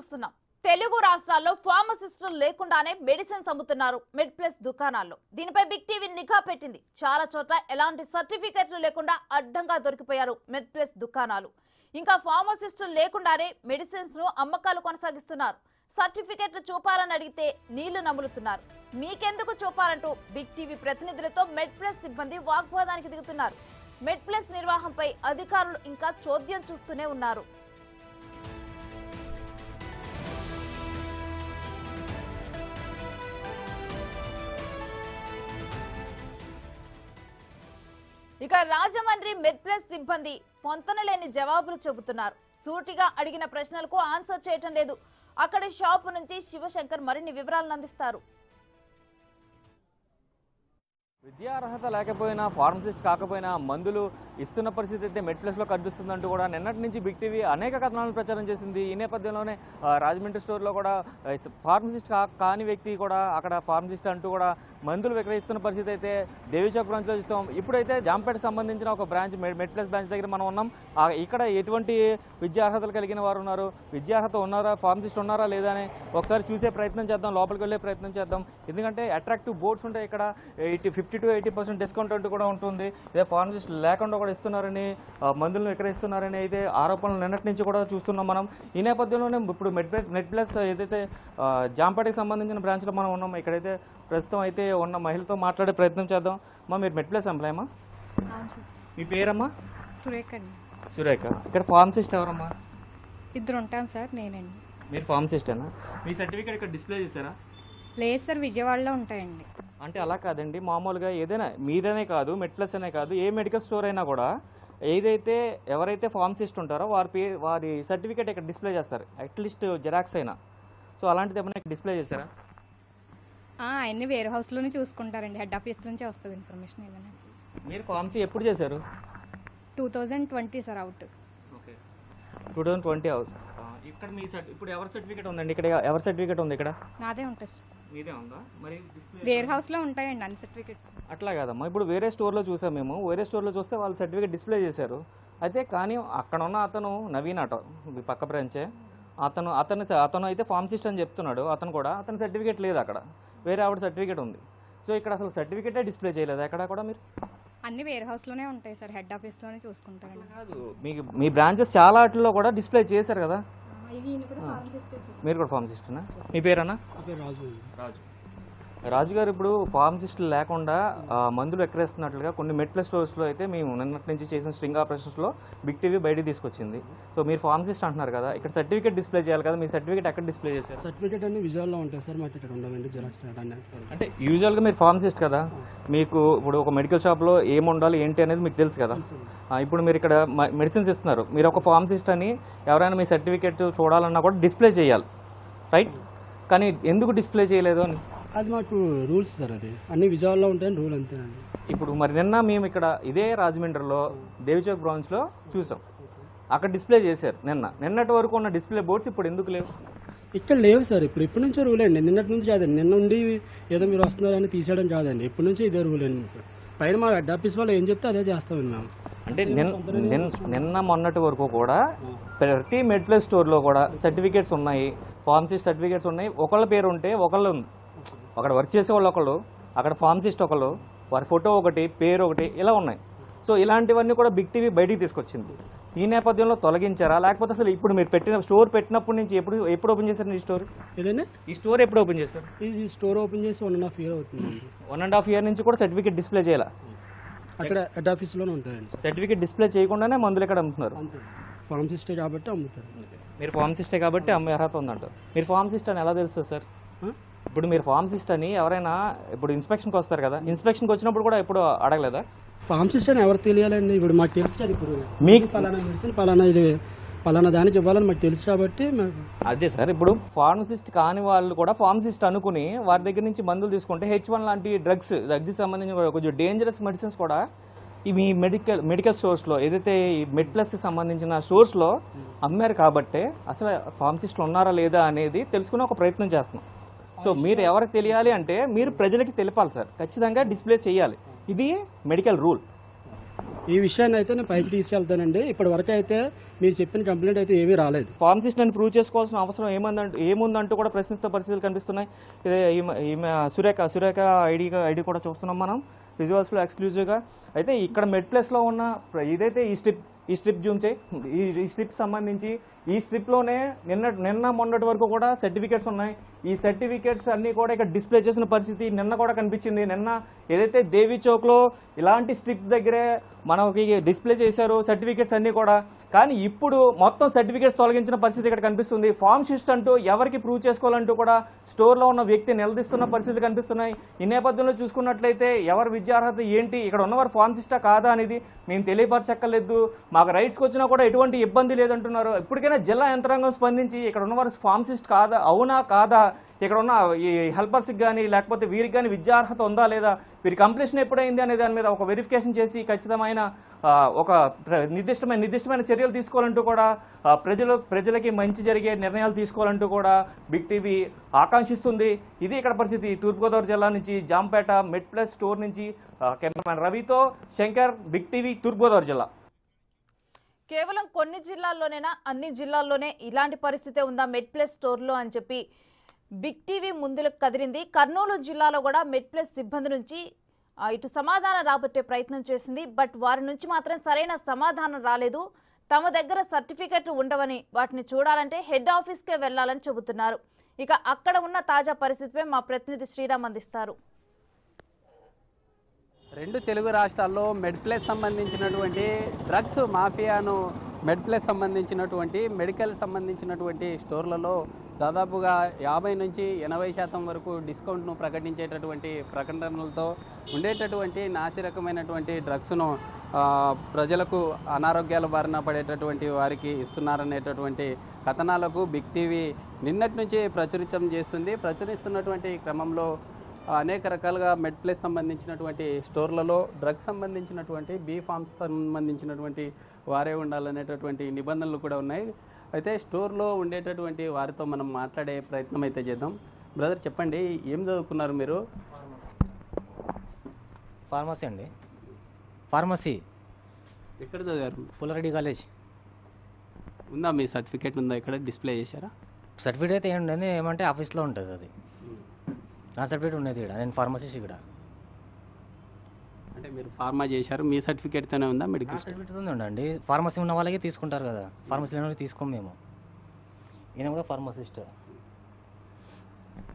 చూస్తున్నాం. తెలుగు రాష్ట్రాల్లో ఫార్మసిస్టులు లేకుండానే మెడిసిన్స్ అమ్ముతున్నారు మెడ్ ప్లస్ దుకాణాల్లో. దీనిపై బిగ్ టీవీ నిఘా పెట్టింది. చాలా చోట్ల ఎలాంటి సర్టిఫికెట్లు లేకుండా అడ్డంగా దొరికిపోయారు మెడ్ ప్లస్ దుకాణాలు. ఇంకా ఫార్మసిస్టులు లేకుండానే మెడిసిన్స్ ను అమ్మకాలు కొనసాగిస్తున్నారు. సర్టిఫికెట్లు చూపాలని అడిగితే నీళ్లు నములుతున్నారు. మీకెందుకు చూపాలంటూ బిగ్ టీవీ ప్రతినిధులతో మెడ్ ప్లస్ సిబ్బంది వాగ్వాదానికి దిగుతున్నారు. మెడ్ ప్లస్ నిర్వాహంపై అధికారులు ఇంకా చోద్యం చూస్తూనే ఉన్నారు. ఇక రాజమండ్రి మెడ్ ప్లస్ సిబ్బంది పొంతనలేని జవాబులు చెబుతున్నారు. సూటిగా అడిగిన ప్రశ్నలకు ఆన్సర్ చేయటం లేదు. అక్కడి షాపు నుంచి శివశంకర్ మరిన్ని వివరాలను అందిస్తారు. విద్యా అర్హత లేకపోయినా ఫార్మసిస్ట్ కాకపోయినా మందులు ఇస్తున్న పరిస్థితి అయితే మెడ్ ప్లస్లో కనిపిస్తుందంటూ కూడా నిన్నటి నుంచి బిగ్ టీవీ అనేక కథనాలను ప్రచారం చేసింది. ఈ నేపథ్యంలోనే రాజమండ్రి స్టోర్లో కూడా ఫార్మసిస్ట్ కాని వ్యక్తి కూడా అక్కడ ఫార్మసిస్ట్ అంటూ కూడా మందులు విక్రయిస్తున్న పరిస్థితి అయితే దేవీచౌక్ బ్రాంచ్లో చూస్తాం. ఇప్పుడైతే జాంపేటకు సంబంధించిన ఒక బ్రాంచ్ మెడ్ ప్లస్ బ్రాంచ్ దగ్గర మనం ఉన్నాం. ఇక్కడ ఎటువంటి విద్యా అర్హతలు కలిగిన వారు ఉన్నారు, విద్యా అర్హత ఉన్నారా, ఫార్మసిస్ట్ ఉన్నారా లేదా అని ఒకసారి చూసే ప్రయత్నం చేద్దాం, లోపలికి వెళ్ళే ప్రయత్నం చేద్దాం. ఎందుకంటే అట్రాక్టివ్ బోర్డ్స్ ఉంటాయి ఇక్కడ. 50 to 80% డిస్కౌంట్ అంటూ కూడా ఉంటుంది. ఇదే ఫార్మసిస్ట్ లేకుండా కూడా ఇస్తున్నారని, మందులను విక్రయిస్తున్నారని అయితే ఆరోపణలు నిన్నటి నుంచి కూడా చూస్తున్నాం మనం. ఈ నేపథ్యంలోనే ఇప్పుడు మెడ్ ప్లస్ ఏదైతే జాంపేటకి సంబంధించిన బ్రాంచ్లో మనం ఉన్నాం. ఇక్కడైతే ప్రస్తుతం అయితే ఉన్న మహిళతో మాట్లాడే ప్రయత్నం చేద్దాం. మీరు మెడ్ ప్లస్ ఎంప్లాయమ్మా? మీ పేరమ్మా? సురేఖ అండి. సురేఖ. ఇక్కడ ఫార్మసిస్ట్ ఎవరమ్మా? ఇద్దరు ఉంటాం సార్. నేనండి. మీరు ఫార్మసిస్టేనా? మీ సర్టిఫికేట్ ఇక్కడ డిస్ప్లే చేశారా? లేదు సార్, విజయవాడలో ఉంటాయండి. అంటే అలా కాదండి, మామూలుగా ఏదైనా మీదనే కాదు, మెడ్ ప్లస్ అనే కాదు, ఏ మెడికల్ స్టోర్ అయినా కూడా ఏదైతే ఎవరైతే ఫార్మసిస్ట్ ఉంటారో వారి సర్టిఫికేట్ ఇక్కడ డిస్ప్లే చేస్తారు, అట్లీస్ట్ జెరాక్స్ అయినా. సో అలాంటిది ఏమైనా డిస్ప్లే చేశారా? అన్ని వేర్ హౌస్లోనే చూసుకుంటారండి. హెడ్ ఆఫీస్ నుంచి వస్తుంది ఇన్ఫర్మేషన్ ఏమైనా. మీరు ఫార్మసీ ఎప్పుడు చేశారు? 2020 సార్. అవుట్. Okay, 2020 house. ఇక్కడ మీ ఇప్పుడు ఎవరి సర్టిఫికేట్ ఉందండి? ఇక్కడ ఎవరి సర్టిఫికేట్ ఉంది? ఇక్కడ నాదే ఉంటుంది. మీదే ఉందా? మరి వేర్ హౌస్లో ఉంటాయండి అన్ని సర్టిఫికేట్స్. అట్లా కాదమ్మా, ఇప్పుడు వేరే స్టోర్లో చూసాం మేము. వేరే స్టోర్లో చూస్తే వాళ్ళ సర్టిఫికేట్ డిస్ప్లే చేశారు. అయితే కానీ అక్కడ ఉన్న అతను నవీన్ అట, పక్క బ్రాంచే, అతను అయితే ఫార్మసిస్ట్ అని చెప్తున్నాడు. అతని సర్టిఫికేట్ లేదు అక్కడ, వేరే ఆవిడ సర్టిఫికేట్ ఉంది. సో ఇక్కడ అసలు సర్టిఫికేటే డిస్ప్లే చేయలేదు ఎక్కడ కూడా. మీరు అన్ని వేర్ హౌస్లోనే ఉంటాయి సార్, హెడ్ ఆఫీస్లోనే చూసుకుంటారండి. కాదు, మీ బ్రాంచెస్ చాలా వాటిల్లో కూడా డిస్ప్లే చేశారు కదా. మీరు కూడా ఫార్మసిస్టేనా? మీ పేరన్నా? రాజు గారు, ఇప్పుడు ఫార్మసిస్టులు లేకుండా మందులు విక్రయిస్తున్నట్లుగా కొన్ని మెడ్ ప్లస్ స్టోర్స్లో అయితే మేము నిన్నటి నుంచి చేసిన స్ట్రింగ్ ఆపరేషన్స్లో బిగ్ టీవీ బయటికి తీసుకొచ్చింది. సో మీరు ఫార్మసిస్ట్ అంటున్నారు కదా, ఇక్కడ సర్టిఫికేట్ డిస్ప్లే చేయాలి కదా, మీ సర్టిఫికేట్ ఎక్కడ డిస్ప్లే చేశారు? సర్టిఫికేట్ అన్ని విజువల్లో ఉంటాయి సార్, మాకు ఇక్కడ ఉండవండి జెరాక్స్. అంటే యూజువల్గా మీరు ఫార్మసిస్ట్ కదా, మీకు ఇప్పుడు ఒక మెడికల్ షాప్లో ఏమి ఉండాలి ఏంటి అనేది మీకు తెలుసు కదా. ఇప్పుడు మీరు ఇక్కడ మెడిసిన్స్ ఇస్తున్నారు, మీరు ఒక ఫార్మసిస్ట్ అని ఎవరైనా మీ సర్టిఫికేట్ చూడాలన్నా కూడా డిస్ప్లే చేయాలి, రైట్? కానీ ఎందుకు డిస్ప్లే చేయలేదు అని? అది మాకు రూల్స్ సార్, అది అన్ని విజువల్లో ఉంటాయని రూల్, అంతేనండి. ఇప్పుడు మరి నిన్న మేము ఇక్కడ ఇదే రాజమండ్రిలో దేవీచౌక్ బ్రాంచ్లో చూసాం, అక్కడ డిస్ప్లే చేశారు. నిన్నటి వరకు ఉన్న డిస్ప్లే బోర్డ్స్ ఇప్పుడు ఎందుకు లేవు? ఇక్కడ లేవు సార్. ఇప్పటి నుంచే రూల్ అండి, నిన్నటి నుంచి కాదండి. నిన్న ఉండి ఏదో మీరు వస్తున్నారని తీసేయడం కాదండి, ఎప్పటి నుంచి ఇదే రూల్ అండి. పైన మా హెడ్ ఆఫీస్ వాళ్ళు ఏం చెప్తే అదే చేస్తామండి మేము. అంటే నిన్న మొన్నటి వరకు కూడా ప్రతి మెడ్ ప్లస్ స్టోర్లో కూడా సర్టిఫికేట్స్ ఉన్నాయి, ఫార్మసిస్ట్ సర్టిఫికేట్స్ ఉన్నాయి. ఒకళ్ళ పేరు ఉంటే ఒకళ్ళు, అక్కడ వర్క్ చేసే వాళ్ళు ఒకళ్ళు, అక్కడ ఫార్మసిస్ట్ ఒకళ్ళు, వారి ఫోటో ఒకటి, పేరు ఒకటి, ఇలా ఉన్నాయి. సో ఇలాంటివన్నీ కూడా బిగ్ టీవీ బయటికి తీసుకొచ్చింది. ఈ నేపథ్యంలో తొలగించారా, లేకపోతే అసలు ఇప్పుడు మీరు స్టోర్ పెట్టినప్పటి నుంచి ఎప్పుడు ఓపెన్ చేశారు ఈ స్టోర్? ఏదైనా ఈ స్టోర్ ఎప్పుడు ఓపెన్ చేశారు? ఈ స్టోర్ ఓపెన్ చేసి 1.5 year అవుతుంది. 1.5 year నుంచి కూడా సర్టిఫికేట్ డిస్ప్లే చేయాలి. అక్కడ హెడ్ ఆఫీస్లోనే ఉంటాయండి. సర్టిఫికేట్ డిస్ప్లే చేయకుండానే మందులు ఎక్కడ అమ్ముతున్నారు? ఫార్మసిస్టే కాబట్టి అమ్ముతారు. మీరు ఫార్మసిస్టే కాబట్టి అమ్మే అర్హత ఉందంటారు. మీరు ఫార్మసిస్ట్ అని ఎలా తెలుస్తుంది సార్? ఇప్పుడు మీరు ఫార్మసిస్ట్ అని ఎవరైనా ఇప్పుడు ఇన్స్పెక్షన్కి వస్తారు కదా, ఇన్స్పెక్షన్కి వచ్చినప్పుడు కూడా ఎప్పుడు అడగలేదా? ఫార్మసిస్ట్ అని ఎవరు తెలియాలండి? ఇప్పుడు మాకు తెలుసు కదా, ఇప్పుడు మీకు పలానా మెడిసిన్ పలానా ఇది పలానా దానికి ఇవ్వాలని మాకు తెలుసు కాబట్టి. అదే సార్, ఇప్పుడు ఫార్మసిస్ట్ కాని వాళ్ళు కూడా ఫార్మసిస్ట్ అనుకుని వారి దగ్గర నుంచి మందులు తీసుకుంటే H1 లాంటి డ్రగ్స్ సంబంధించిన కొంచెం డేంజరస్ మెడిసిన్స్ కూడా ఈ మెడికల్ స్టోర్స్లో, ఏదైతే ఈ మెడ్ ప్లస్కి సంబంధించిన స్టోర్స్లో అమ్మారు కాబట్టి అసలు ఫార్మసిస్టులు ఉన్నారా లేదా అనేది తెలుసుకునే ఒక ప్రయత్నం చేస్తున్నాం. సో మీరు ఎవరికి తెలియాలి అంటే మీరు ప్రజలకి తెలిపాలి సార్, ఖచ్చితంగా డిస్ప్లే చేయాలి. ఇది మెడికల్ రూల్. ఈ విషయాన్ని అయితే నేను పైకి తీసుకెళ్తానండి. ఇప్పటి వరకు అయితే మీరు చెప్పిన కంప్లైంట్ అయితే ఏమీ రాలేదు. ఫార్మసిస్ట్ అని ప్రూవ్ చేసుకోవాల్సిన అవసరం ఏముందంటూ కూడా ప్రశ్నిస్తున్న పరిస్థితులు కనిపిస్తున్నాయి. ఈమె సురేఖ ఐడి కూడా చూస్తున్నాం మనం విజువల్స్లో ఎక్స్క్లూజివ్గా. అయితే ఇక్కడ మెడ్ ప్లేస్లో ఉన్న ఇదైతే ఈ స్ట్రిప్ జూమ్ చేయి. ఈ స్ట్రిప్ సంబంధించి ఈ స్ట్రిప్లోనే నిన్న మొన్నటి వరకు కూడా సర్టిఫికేట్స్ ఉన్నాయి. ఈ సర్టిఫికేట్స్ అన్నీ కూడా ఇక్కడ డిస్ప్లే చేసిన పరిస్థితి నిన్న కూడా కనిపించింది. నిన్న ఏదైతే దేవి చౌక్లో ఇలాంటి స్ట్రిప్ దగ్గరే మనకి డిస్ప్లే చేశారు సర్టిఫికేట్స్ అన్నీ కూడా. కానీ ఇప్పుడు మొత్తం సర్టిఫికేట్స్ తొలగించిన పరిస్థితి ఇక్కడ కనిపిస్తుంది. ఫార్మసిస్ట్ అంటూ ఎవరికి ప్రూవ్ చేసుకోవాలంటూ కూడా స్టోర్లో ఉన్న వ్యక్తి నిలదీస్తున్న పరిస్థితి కనిపిస్తున్నాయి. ఈ నేపథ్యంలో చూసుకున్నట్లయితే ఎవరి విద్యార్హత ఏంటి, ఇక్కడ ఉన్నవారు ఫార్మసిస్టా కాదా అనేది మేము తెలియపరచక్కర్లేదు, మాకు రైట్స్కి వచ్చినా కూడా ఎటువంటి ఇబ్బంది లేదంటున్నారు. ఇప్పటికైనా జిల్లా యంత్రాంగం స్పందించి ఇక్కడ ఉన్నవారు ఫార్మసిస్ట్ కాదా, అవునా కాదా, ఇక్కడ ఉన్న ఈ హెల్పర్స్కి కానీ లేకపోతే వీరికి కానీ విద్యార్హత ఉందా లేదా, వీరి కంప్లీషన్ ఎప్పుడైంది అనే దాని మీద ఒక వెరిఫికేషన్ చేసి ఖచ్చితమైన ఒక నిర్దిష్టమైన చర్యలు తీసుకోవాలంటూ కూడా ప్రజలకి మంచి జరిగే నిర్ణయాలు తీసుకోవాలంటూ కూడా బిగ్ టీవీ ఆకాంక్షిస్తుంది. ఇది ఇక్కడ పరిస్థితి. తూర్పుగోదావరి జిల్లా నుంచి జాంపేట మెడ్ ప్లస్ స్టోర్ నుంచి కెమెరామెన్ రవితో శంకర్, బిగ్ టీవీ, తూర్పుగోదావరి జిల్లా. కేవలం కొన్ని జిల్లాల్లోనేనా, అన్ని జిల్లాల్లోనే ఇలాంటి పరిస్థితే ఉందా మెడ్ ప్లస్ స్టోర్లో అని చెప్పి బిగ్ టీవీ ముందుకు కదిలింది. కర్నూలు జిల్లాలో కూడా మెడ్ ప్లస్ సిబ్బంది నుంచి ఇటు సమాధానం రాబట్టే ప్రయత్నం చేసింది. బట్ వారి నుంచి మాత్రం సరైన సమాధానం రాలేదు. తమ దగ్గర సర్టిఫికెట్లు ఉండవని, వాటిని చూడాలంటే హెడ్ ఆఫీస్కే వెళ్లాలని చెబుతున్నారు. ఇక అక్కడ ఉన్న తాజా పరిస్థితిపై మా ప్రతినిధి శ్రీరామ్ అందిస్తారు. రెండు తెలుగు రాష్ట్రాల్లో మెడ్ ప్లస్ సంబంధించినటువంటి డ్రగ్స్ మాఫియాను మెడ్ ప్లస్ సంబంధించినటువంటి మెడికల్ సంబంధించినటువంటి స్టోర్లలో దాదాపుగా 50 నుంచి 80% వరకు డిస్కౌంట్ను ప్రకటించేటటువంటి ప్రకటనలతో ఉండేటటువంటి నాసిరకమైనటువంటి డ్రగ్స్ను ప్రజలకు అనారోగ్యాల బారిన పడేటటువంటి వారికి ఇస్తున్నారనేటటువంటి కథనాలకు బిగ్ టీవీ నిన్నటి నుంచి ప్రచురిస్తున్నటువంటి క్రమంలో అనేక రకాలుగా మెడ్ ప్లస్ సంబంధించినటువంటి స్టోర్లలో డ్రగ్స్ సంబంధించినటువంటి బీ ఫార్మ్స్ సంబంధించినటువంటి వారే ఉండాలనేటటువంటి నిబంధనలు కూడా ఉన్నాయి. అయితే స్టోర్లో ఉండేటటువంటి వారితో మనం మాట్లాడే ప్రయత్నం అయితే చేద్దాం. బ్రదర్, చెప్పండి, ఏం చదువుకున్నారు మీరు? ఫార్మసీ అండి. ఫార్మసీ ఎక్కడ చదివారు? పుల్లారెడ్డి కాలేజ్. ఉందా మీ సర్టిఫికేట్? ఉందా? ఇక్కడ డిస్ప్లే చేశారా? సర్టిఫికేట్ అయితే ఏంటంటే ఏమంటే ఆఫీస్లో ఉంటుంది అది. నా సర్టిఫికేట్ ఉన్నది ఇక్కడ. నేను ఫార్మసిస్ట్ ఇక్కడ. అంటే మీరు ఫార్మా చేశారు, మీ సర్టిఫికేట్తోనే ఉందా మెడికల్? సర్టిఫికేట్ ఉందండి. ఫార్మసీ ఉన్న వాళ్ళకి తీసుకుంటారు కదా, ఫార్మసీ లేని వాళ్ళకి తీసుకోం మేము. ఈయన కూడా ఫార్మసిస్ట్.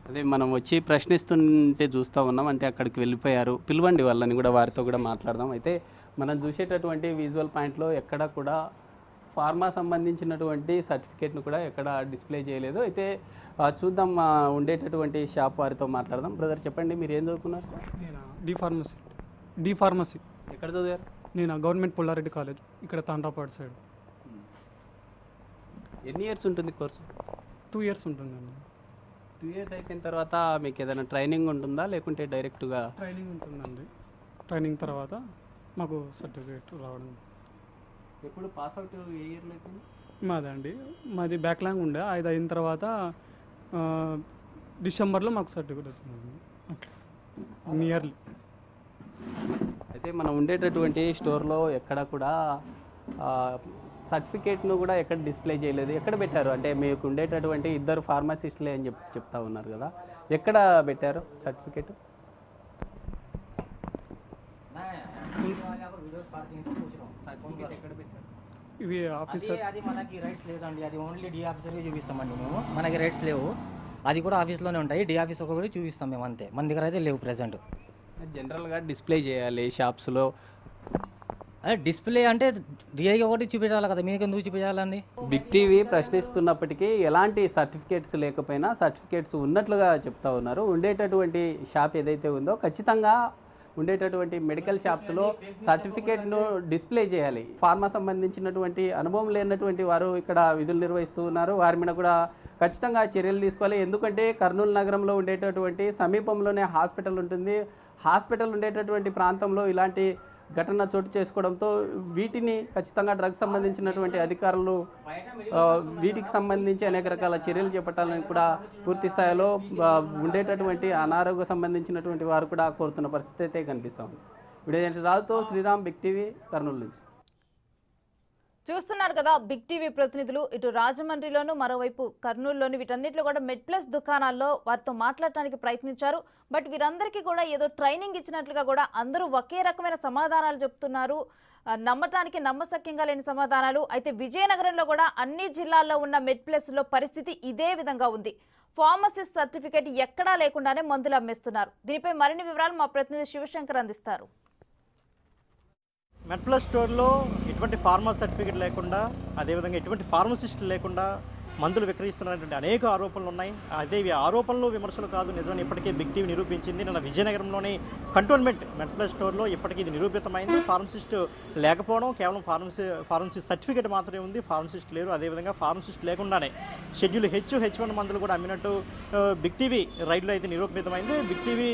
అదే మనం వచ్చి ప్రశ్నిస్తుంటే చూస్తూ ఉన్నాం. అంటే అక్కడికి వెళ్ళిపోయారు, పిలవండి వాళ్ళని కూడా, వారితో కూడా మాట్లాడదాం. అయితే మనం చూసేటటువంటి విజువల్ పాయింట్లో ఎక్కడ కూడా ఫార్మా సంబంధించినటువంటి సర్టిఫికేట్ను కూడా ఎక్కడ డిస్ప్లే చేయలేదు. అయితే చూద్దాం, ఉండేటటువంటి షాప్ వారితో మాట్లాడదాం. బ్రదర్, చెప్పండి, మీరు ఏం చదువుకున్నారు? నేను డి ఫార్మసీ. ఎక్కడ చదివారు? నేను గవర్నమెంట్ పుల్లారెడ్డి కాలేజ్, ఇక్కడ తాండ్రాపాడు సైడ్. ఎన్ని ఇయర్స్ ఉంటుంది కోర్సు? 2 years ఉంటుందండి. 2 years అయిపోయిన తర్వాత మీకు ఏదైనా ట్రైనింగ్ ఉంటుందా, లేకుంటే డైరెక్ట్గా? ట్రైనింగ్ ఉంటుందండి. ట్రైనింగ్ తర్వాత మాకు సర్టిఫికేట్ రావడం. ఎప్పుడు పాస్ అవుట్ ఏ ఇయర్లో అయిపోయింది? మాది బ్యాక్లాంగ్ ఉండే, అది అయిన తర్వాత డిసెంబర్లో మాకు సర్టిఫికేట్ వచ్చిందండి. అట్లా నియర్లీ. అయితే మనం ఉండేటటువంటి స్టోర్లో ఎక్కడ కూడా సర్టిఫికేట్ను కూడా ఎక్కడ డిస్ప్లే చేయలేదు. ఎక్కడ పెట్టారు? అంటే మీకు ఉండేటటువంటి 2 ఫార్మసిస్టులే అని చెప్తా ఉన్నారు కదా, ఎక్కడ పెట్టారు సర్టిఫికేట్? ఎక్కడ పెట్టారు? ఇవి ఆఫీసర్. అది మనకి రైట్స్ లేదండి. అది ఓన్లీ డి ఆఫీసర్కి చూపిస్తామండి మేము. మనకి రైట్స్ లేవు. అది కూడా ఆఫీస్లోనే ఉంటాయి. డి ఆఫీస్ ఒకటి చూపిస్తాం మేము, అంతే. మన దగ్గర అయితే లేవు ప్రెసెంట్. జనరల్గా డిస్ప్లే చేయాలి షాప్స్లో. అదే డిస్ప్లే అంటే డిఐకి ఒకటి చూపించాలి కదా, మీకు ఎందుకు చూపించాలండి? బిగ్ టీవీ ప్రశ్నిస్తున్నప్పటికీ ఎలాంటి సర్టిఫికేట్స్ లేకపోయినా సర్టిఫికేట్స్ ఉన్నట్లుగా చెప్తా ఉన్నారు. ఉండేటటువంటి షాప్ ఏదైతే ఉందో ఖచ్చితంగా ఉండేటటువంటి మెడికల్ షాప్స్లో సర్టిఫికేట్ను డిస్ప్లే చేయాలి. ఫార్మా సంబంధించినటువంటి అనుభవం లేనటువంటి వారు ఇక్కడ విధులు నిర్వహిస్తూ ఉన్నారు. వారి మీద కూడా ఖచ్చితంగా చర్యలు తీసుకోవాలి. ఎందుకంటే కర్నూలు నగరంలో ఉండేటటువంటి సమీపంలోనే హాస్పిటల్ ఉంటుంది. హాస్పిటల్ ఉండేటటువంటి ప్రాంతంలో ఇలాంటి ఘటన చోటు చేసుకోవడంతో వీటిని ఖచ్చితంగా డ్రగ్స్ సంబంధించినటువంటి అధికారులు వీటికి సంబంధించి అనేక రకాల చర్యలు చేపట్టాలని కూడా పూర్తి స్థాయిలో ఉండేటటువంటి అనారోగ్య సంబంధించినటువంటి వారు కూడా కోరుతున్న పరిస్థితి అయితే కనిపిస్తూ ఉంది. వీడియో జర్నలిస్ట్ రాజుతో శ్రీరామ్, బిగ్ టీవీ, కర్నూలు నుంచి. చూస్తున్నారు కదా బిగ్ టీవీ ప్రతినిధులు ఇటు రాజమండ్రిలోను మరోవైపు కర్నూలులోని వీటన్నిటిలో కూడా మెడ్ప్లస్ దుకాణాల్లో వారితో మాట్లాడటానికి ప్రయత్నించారు. బట్ వీరందరికీ కూడా ఏదో ట్రైనింగ్ ఇచ్చినట్లుగా కూడా అందరూ ఒకే రకమైన సమాధానాలు చెప్తున్నారు. నమ్మటానికి నమ్మశక్యంగా లేని సమాధానాలు. అయితే విజయనగరంలో కూడా అన్ని జిల్లాల్లో ఉన్న మెడ్ప్లస్లో పరిస్థితి ఇదే విధంగా ఉంది. ఫార్మసిస్ట్ సర్టిఫికేట్ ఎక్కడా లేకుండానే మందులు అమ్మేస్తున్నారు. దీనిపై మరిన్ని వివరాలు మా ప్రతినిధి శివశంకర్ అందిస్తారు. మెడ్ప్లస్ స్టోర్లో ఎటువంటి ఫార్మా సర్టిఫికేట్ లేకుండా, అదేవిధంగా ఎటువంటి ఫార్మసిస్ట్ లేకుండా మందులు విక్రయిస్తున్నటువంటి అనేక ఆరోపణలు ఉన్నాయి. అదే ఇవి ఆరోపణలు, విమర్శలు కాదు, నిజమని ఇప్పటికే బిగ్ టీవీ నిరూపించింది. నిన్న విజయనగరంలోని కంటోన్మెంట్ మెడ్ప్లస్ స్టోర్లో ఇప్పటికీ ఇది నిరూపితమైంది. ఫార్మసిస్ట్ లేకపోవడం, కేవలం ఫార్మసీ సర్టిఫికేట్ మాత్రమే ఉంది, ఫార్మసిస్ట్ లేరు. అదేవిధంగా ఫార్మసిస్ట్ లేకుండానే షెడ్యూల్ H1 మందులు కూడా అమ్మినట్టు బిగ్ టీవీ రైడ్లో అయితే నిరూపితమైంది. బిగ్ టీవీ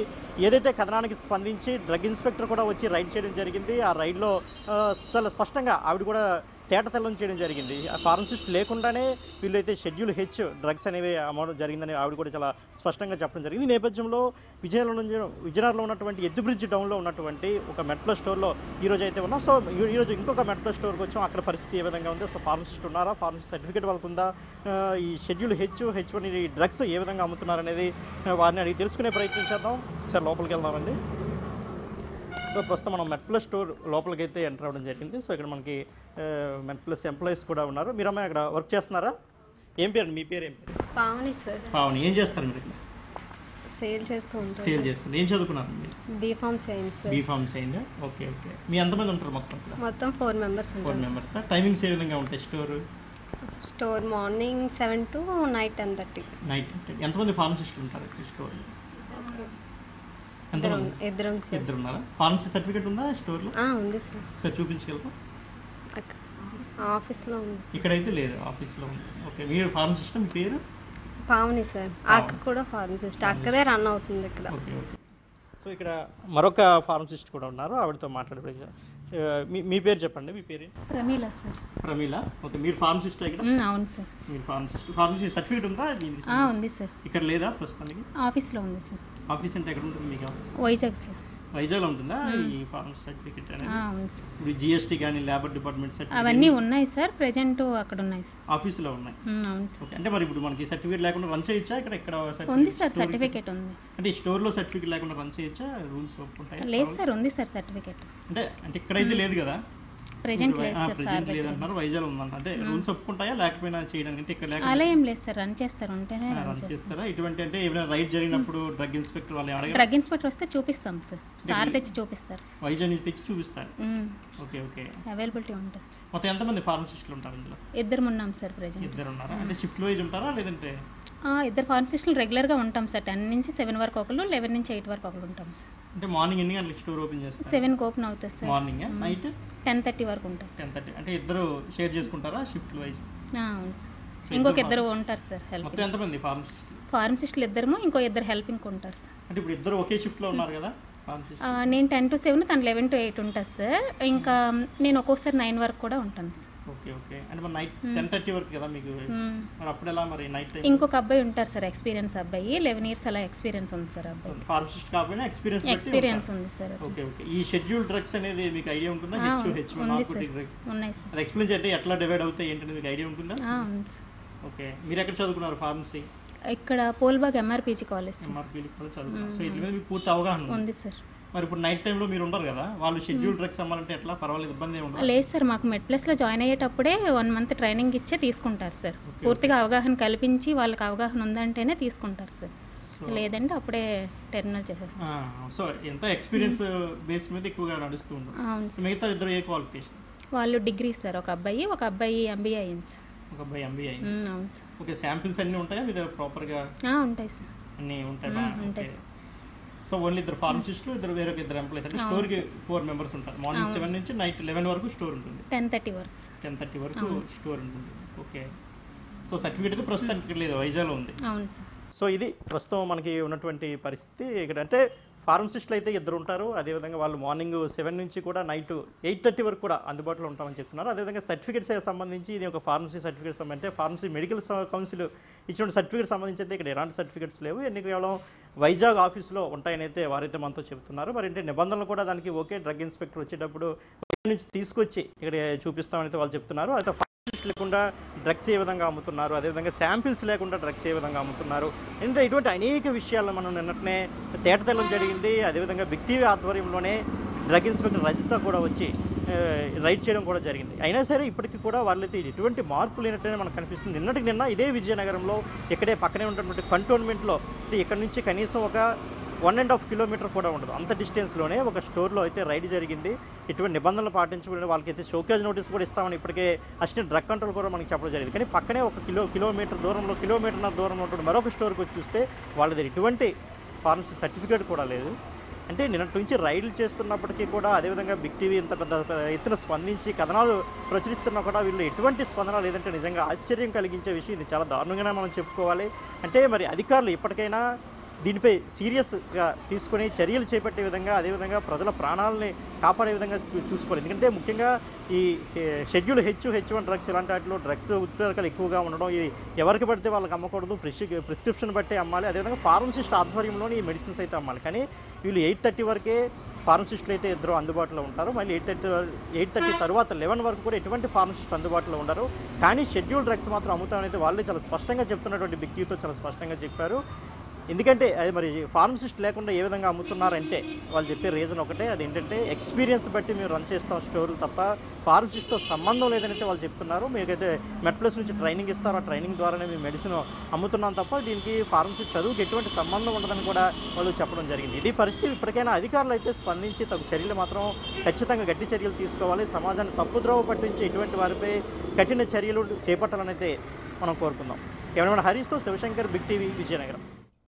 ఏదైతే కథనానికి స్పందించి డ్రగ్ ఇన్స్పెక్టర్ కూడా వచ్చి రైడ్ చేయడం జరిగింది. ఆ రైడ్లో చాలా స్పష్టంగా ఆవిడ కూడా తేటతెల్లం చేయడం జరిగింది. ఫార్మసిస్ట్ లేకుండానే వీళ్ళైతే షెడ్యూల్ H డ్రగ్స్ అనేవి అమ్మడం జరిగిందని ఆవిడ కూడా చాలా స్పష్టంగా చెప్పడం జరిగింది. ఈ నేపథ్యంలో విజయనగరంలో ఉన్నటువంటి ఎద్దు బ్రిడ్జ్ డౌన్లో ఉన్నటువంటి ఒక మెడ్ప్లస్ స్టోర్లో ఈరోజు అయితే ఉన్నాం. సో ఈరోజు ఇంకొక మెడ్ప్లస్ స్టోర్కి వచ్చాం. అక్కడ పరిస్థితి ఏ విధంగా ఉంది, అసలు ఫార్మసిస్ట్ ఉన్నారా, ఫార్మసీ సర్టిఫికేట్ వాళ్ళకు ఉందా, ఈ షెడ్యూల్ H1 ఈ డ్రగ్స్ ఏ విధంగా అమ్ముతున్నారనేది వారిని అడిగి తెలుసుకునే ప్రయత్నం చేద్దాం. సార్ లోపలికి వెళ్దామండి. సో ప్రస్తుతం మనం మెడ్ప్లస్ స్టోర్ లోపలికి అయితే ఎంటర్ అవ్వడం జరిగింది. సో ఇక్కడ మనకి మెడ్ప్లస్ ఎంప్లాయీస్ కూడా ఉన్నారు. మీరమ్మ ఇక్కడ వర్క్ చేస్తున్నారా? ఏం పేరు, మీ పేరు ఏం పేరు? పావని సార్. పావని, ఏం చేస్తారు మీరు ఇక్కడ? సేల్ చేస్తూ ఉంటారు. సేల్ చేస్తారు. ఏం చదువుకున్నారు మీరు? B pharm science. B pharm science. Okay okay. మీ ఎంతమంది ఉంటారు మొత్తం? మొత్తం 4 మెంబర్స్ ఉంటారు. 4 మెంబర్స్. టైమింగ్స్ ఏ విధంగా ఉంటాయి store morning 7 to night 10:30. Night 10. ఎంతమంది ఫార్మసిస్టులు ఉంటారు ఈ స్టోర్? ఇద్దరు ఉన్నారా? ఫార్మసీ సర్టిఫికేట్ ఉందా స్టోర్లో? ఉంది సార్. సార్ చూపించగలరా? ఆఫీస్లో ఉంది. ఇక్కడైతే లేదు, ఆఫీస్లో ఉంది. ఓకే. మీరు ఫార్మసిస్ట్, మీ పేరు? పావని సార్. అక్క కూడా ఫార్మసిస్ట్, అక్కదే రన్ అవుతుంది ఇక్కడ. Okay okay. సో ఇక్కడ మరొక ఫార్మసిస్ట్ కూడా ఉన్నారు, ఆవిడతో మాట్లాడే. మీ పేరు చెప్పండి. మీ పేరు? ప్రమీల సార్. ప్రమీల. ఓకే. మీరు ఫార్మసిస్ట్ ఇక్కడ? అవును సార్. మీరు ఫార్మసిస్ట్. ఫార్మసీ సర్టిఫికేట్ ఉందా? ఉంది సార్. ఇక్కడ లేదా ప్రస్తుతానికి? ఆఫీస్లో ఉంది సార్. ఆఫీస్ అంటే ఎక్కడ ఉంటుంది మీకు? వైజాగ్ సార్. వైజాగ్లో ఉంటుందా ఈ ఫార్మసీ సర్టిఫికేట్ అనేది? అవును సార్. ఇప్పుడు GST కానీ లేబర్ డిపార్ట్మెంట్ సర్టిఫికేట్ అవన్నీ ఉన్నాయి సార్. ప్రెజెంట్ అక్కడ ఉన్నాయి సార్. ఆఫీస్లో ఉన్నాయి. అవును సార్. ఓకే. అంటే మరి ఇప్పుడు మనకి సర్టిఫికేట్ లేకుండా రన్ చేయొచ్చా ఇక్కడ? ఉంది సార్, సర్టిఫికేట్ ఉంది. అంటే ఈ స్టోర్లో సర్టిఫికేట్ లేకుండా రన్ చేయొచ్చా? రూల్స్ ఒప్పుకుంటాయి? లేదు సార్, ఉంది సార్ సర్టిఫికేట్. అంటే ఇక్కడైతే లేదు కదా? ప్రెజెంట్ లేదు సార్. సార్ లేదంటున్నారు, వైజాగ్ ఉందంట. అంటే రూల్స్ ఒప్పుకుంటాయా లేకపోయినా చేయడానికి? అంటే ఇక్కడ అలా ఏం లేదు సార్, రన్ చేస్తారు. ఉంటేనే రన్ చేస్తారా? ఇటువంటి అంటే ఏమైనా రైడ్ జరిగినప్పుడు డ్రగ్ ఇన్స్పెక్టర్ వాళ్ళు అడగారు? డ్రగ్ ఇన్స్పెక్టర్ వస్తే చూపిస్తాం సార్. సార్ తెచ్చి చూపిస్తారు. వైజాగ్ నుంచి తెచ్చి చూపిస్తారు. Okay okay. అవైలబిలిటీ ఉంటుంది సార్. మొత్తం ఎంతమంది ఫార్మసిస్టులు ఉంటారు ఇందులో? ఇద్దరు ఉన్నాం సార్ ప్రెజెంట్. ఇద్దరు ఉన్నారా? అంటే షిఫ్ట్ వైజ్ ఉంటారా లేదంటే? ఇద్దరు ఫార్మసిస్టులు రెగ్యులర్గా ఉంటాం సార్. 10 నుంచి 7 వరకు ఒకళ్ళు, 11 నుంచి 8 వరకు ఒకళ్ళు ఉంటాం సార్. అంటే మార్నింగ్ ఎన్ని గంటలకు స్టోర్ ఓపెన్ చేస్తారు? 7కి ఓపెన్ అవుతుంది సార్. మార్నింగ్. నైట్ 10:30 వరకు ఉంటుంది. 10:30. అంటే ఇద్దరు షేర్ చేసుకుంటారా షిఫ్ట్ వైజ్? అవును సార్. ఇంకొక ఇద్దరు ఉంటారు సార్ హెల్ప్. మొత్తం ఎంతమంది ఫార్మసిస్టులు? ఫార్మసిస్టులు ఇద్దరు, ఇంకో ఇద్దరు హెల్పింగ్ ఉంటారు సార్. అంటే ఇప్పుడు ఇద్దరు ఒకే షిఫ్ట్లో ఉన్నారు కదా? నేను 10 to 7, తను 11 to 8 ఉంటుంది సార్. ఇంకా నేను ఒక్కోసారి 9 వరకు కూడా ఉంటాను సార్. Okay okay. అంటే మరి నైట్ 10:30 వరకు కదా మీకు? మరి అప్పుడు ఎలా మరి నైట్ టైం? ఇంకొక అబ్బాయి ఉంటారు సార్, ఎక్స్పీరియన్స్ అబ్బాయి. 11 years అలా ఎక్స్పీరియన్స్ ఉంది సార్ అబ్బాయి. ఫార్మసిస్ట్ కాకపోయినా ఎక్స్పీరియన్స్ ఉంది సార్. Okay okay. ఈ షెడ్యూల్ డ్రగ్స్ అనేది మీకు ఐడియా ఉంటుందా? H1 నార్కోటిక్ డ్రగ్స్ ఉన్నాయి సార్. అది ఎక్స్ప్లెయిన్ చేయండి, ఎట్లా డివైడ్ అవుతాయి ఏంటంటే మీకు ఐడియా ఉంటుందా? ఉంది సార్. ఓకే. మీరు ఎక్కడ చదువుకున్నారు ఫార్మసీ? ఇక్కడ పోల్బాగ్ MRPG కాలేజ్. MRPG కూడా చదువుకున్నారు. సో ఇట్ల మీద మీకు పూర్తి అవగాహన ఉంది సార్. మరి ఇప్పుడు నైట్ టైంలో మీరు ఉండరు కదా, వాళ్ళు షెడ్యూల్ డ్రగ్స్ అమ్మాలంటే ఎట్లా? పర్వాలేదు, ఇబ్బంది ఏమి ఉండదు? లేదు సార్, మాకు మెడ్ప్లస్లో జాయిన్ అయ్యేటప్పుడే 1 month ట్రైనింగ్ ఇచ్చే తీసుకుంటారు సార్. పూర్తిగా అవగాహన కల్పించి వాళ్ళకి అవగాహన ఉందంటేనే తీసుకుంటారు సార్. లేదంటే అప్పుడే టెర్మినల్ చేసేస్తారు. సో ఎంత ఎక్స్పీరియన్స్ బేస్ మీద ఎక్కువగా నడుస్తూ ఉంటుంది. మిగతా ఇద్దరు ఏ క్వాలిఫికేషన్? వాళ్ళు డిగ్రీ సార్. ఒక అబ్బాయి MBA అయింది సార్. ఒక అబ్బాయి MBA. అవును సార్. ఓకే. శాంపిల్స్ అన్నీ ఉంటాయా మీద ప్రాపర్గా? ఉంటాయి సార్. అన్నీ ఉంటాయి. ఉంటాయి సార్. సో ఓన్లీ ఇద్దరు ఫార్మసిస్టులు, వేరొక ఇద్దరు ఎంప్లాయీస్. అంటే స్టోర్కి 4 members ఉంటారు. మార్నింగ్ 7 నుంచి నైట్ 11 వరకు స్టోర్ ఉంటుంది. 10:30 వరకు. 10:30 వరకు స్టోర్ ఉంటుంది. ఓకే. సో సర్టిఫికేట్ అయితే ప్రస్తుతానికి లేదు, వైజాగ్లో ఉంది. అవును సార్. సో ఇది ప్రస్తుతం మనకి ఉన్నటువంటి పరిస్థితి ఇక్కడ. అంటే ఫార్మసిస్టులు అయితే ఇద్దరు ఉంటారు. అదేవిధంగా వాళ్ళు మార్నింగ్ 7 నుంచి కూడా నైట్ 8:30 వరకు కూడా అందుబాటులో ఉంటామని చెప్తున్నారు. అదేవిధంగా సర్టిఫికేట్స్ సంబంధించి ఇది ఒక ఫార్మసీ సర్టిఫికేట్స్ అంటే ఫార్మసీ మెడికల్ కౌన్సిల్ ఇచ్చిన సర్టిఫికేట్ సంబంధించి అయితే ఇక్కడ ఎలాంటి సర్టిఫికేట్స్ లేవు. ఎన్ని కేవలం వైజాగ్ ఆఫీస్లో ఉంటాయని అయితే వారైతే మనతో చెప్తున్నారు. మరి అంటే నిబంధనలు కూడా దానికి ఓకే. డ్రగ్ ఇన్స్పెక్టర్ వచ్చేటప్పుడు నుంచి తీసుకొచ్చి ఇక్కడ చూపిస్తామని అయితే వాళ్ళు చెప్తున్నారు. అయితే ఫార్మసిస్ట్ లేకుండా డ్రగ్స్ ఏ విధంగా అమ్ముతున్నారు, అదేవిధంగా శాంపిల్స్ లేకుండా డ్రగ్స్ ఏ విధంగా అమ్ముతున్నారు, అంటే ఇటువంటి అనేక విషయాలను మనం నిన్నటినే తేటతెల్లం జరిగింది. అదేవిధంగా బిగ్ టీవీ ఆధ్వర్యంలోనే డ్రగ్ ఇన్స్పెక్టర్ రజిత కూడా వచ్చి రైడ్ చేయడం కూడా జరిగింది. అయినా సరే ఇప్పటికీ కూడా వాళ్ళైతే ఎటువంటి మార్పు లేనట్టునే మనకు కనిపిస్తుంది. నిన్న ఇదే విజయనగరంలో ఇక్కడే పక్కనే ఉన్నటువంటి కంటోన్మెంట్లో ఇక్కడ నుంచి కనీసం ఒక 1.5 కిలోమీటర్ కూడా ఉండదు, అంత డిస్టెన్స్లోనే ఒక స్టోర్లో అయితే రైడ్ జరిగింది. ఇటువంటి నిబంధనలు పాటించుకునే వాళ్ళకైతే షోకేజ్ నోటీస్ కూడా ఇస్తామని ఇప్పటికే అసిస్టెంట్ డ్రగ్ కంట్రోల్ కూడా మనకి చెప్పడం జరిగింది. కానీ పక్కనే ఒక కిలోమీటర్ దూరంలో కిలోమీటర్న్నర దూరంలో ఉంటుంది మరొక స్టోర్కి వచ్చి చూస్తే వాళ్ళది ఎటువంటి ఫార్మసీ సర్టిఫికేట్ కూడా లేదు. అంటే నిన్నటి నుంచి రైడ్లు చేస్తున్నప్పటికీ కూడా అదేవిధంగా బిగ్ టీవీ ఇంత పెద్ద ఎత్తున స్పందించి కథనాలు ప్రచురిస్తున్నా కూడా వీళ్ళు ఎటువంటి స్పందన లేదంటే నిజంగా ఆశ్చర్యం కలిగించే విషయం. ఇది చాలా దారుణంగానే మనం చెప్పుకోవాలి. అంటే మరి అధికారులు ఇప్పటికైనా దీనిపై సీరియస్గా తీసుకొని చర్యలు చేపట్టే విధంగా అదేవిధంగా ప్రజల ప్రాణాలని కాపాడే విధంగా చూసుకోవాలి. ఎందుకంటే ముఖ్యంగా ఈ షెడ్యూల్ H1 డ్రగ్స్ ఇలాంటి వాటిలో డ్రగ్స్ ఉత్ప్రేరకాలు ఎక్కువగా ఉండడం, ఇది ఎవరికి పడితే వాళ్ళకి అమ్మకూడదు, ప్రిస్క్రిప్షన్ బట్టే అమ్మాలి. అదేవిధంగా ఫార్మసిస్ట్ ఆధ్వర్యంలోని ఈ మెడిసిన్స్ అయితే అమ్మాలి. కానీ వీళ్ళు 8:30 వరకే ఫార్మసిస్టులు అయితే ఇద్దరు అందుబాటులో ఉంటారు. మళ్ళీ 8:30 తర్వాత 11 వరకు కూడా ఎటువంటి ఫార్మసిస్ట్ అందుబాటులో ఉండరు. కానీ షెడ్యూల్ డ్రగ్స్ మాత్రం అమ్ముతామనేది వాళ్ళే చాలా స్పష్టంగా చెప్తున్నటువంటి బిగ్ టీవీతో చాలా స్పష్టంగా చెప్పారు. ఎందుకంటే అది మరి ఫార్మసిస్ట్ లేకుండా ఏ విధంగా అమ్ముతున్నారంటే వాళ్ళు చెప్పే రీజన్ ఒకటే, అదేంటంటే ఎక్స్పీరియన్స్ బట్టి మేము రన్ చేస్తాం స్టోర్లు తప్ప ఫార్మసిస్ట్తో సంబంధం లేదనైతే వాళ్ళు చెప్తున్నారు. మీకైతే మెడ్ప్లస్ నుంచి ట్రైనింగ్ ఇస్తారు, ఆ ట్రైనింగ్ ద్వారానే మేము మెడిసిన్ అమ్ముతున్నాం తప్ప దీనికి ఫార్మసీ చదువుకి ఎటువంటి సంబంధం ఉండదని కూడా వాళ్ళు చెప్పడం జరిగింది. ఇది పరిస్థితి. ఇప్పటికైనా అధికారులు అయితే స్పందించి తగు చర్యలు మాత్రం ఖచ్చితంగా గట్టి చర్యలు తీసుకోవాలి. సమాజాన్ని తప్పుద్రోవ పట్టించి ఇటువంటి వారిపై కఠిన చర్యలు చేపట్టాలని అయితే మనం కోరుకుందాం. కెమెరామెన్ హరీష్తో శివశంకర్, బిగ్ టీవీ, విజయనగరం.